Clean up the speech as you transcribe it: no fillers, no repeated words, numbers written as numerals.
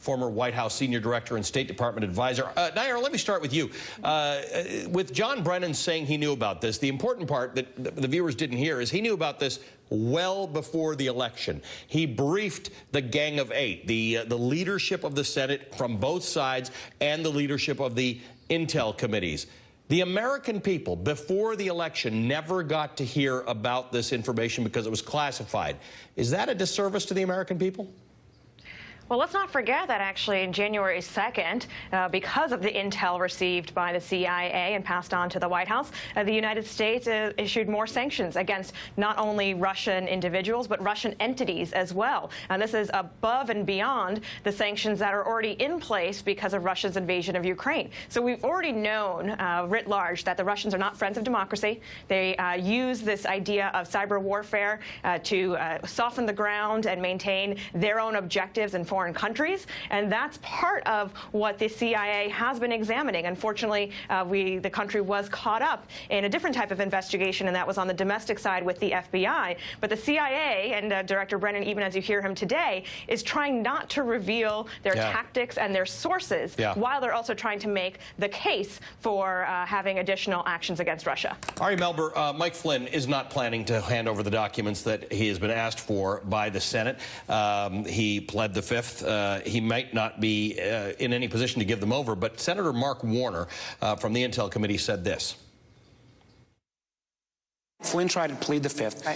former White House senior director and State Department advisor. Nayyera, let me start with you. With John Brennan saying he knew about this, the important part that the viewers didn't hear is he knew about this well before the election. He briefed the Gang of Eight, the leadership of the Senate from both sides and the leadership of the intel committees. The American people, before the election, never got to hear about this information because it was classified. Is that a disservice to the American people? Well, let's not forget that actually on January 2nd, because of the intel received by the CIA and passed on to the White House, the United States issued more sanctions against not only Russian individuals, but Russian entities as well. And this is above and beyond the sanctions that are already in place because of Russia's invasion of Ukraine. So we've already known, writ large, that the Russians are not friends of democracy. They use this idea of cyber warfare to soften the ground and maintain their own objectives and foreign countries, and that's part of what the CIA has been examining. Unfortunately, the country was caught up in a different type of investigation, and that was on the domestic side with the FBI. But the CIA and Director Brennan, even as you hear him today, is trying not to reveal their tactics and their sources while they're also trying to make the case for having additional actions against Russia. Ari Melber, Mike Flynn is not planning to hand over the documents that he has been asked for by the Senate. He pled the Fifth. He might not be in any position to give them over, but Senator Mark Warner from the Intel Committee said this. Flynn tried to plead the Fifth.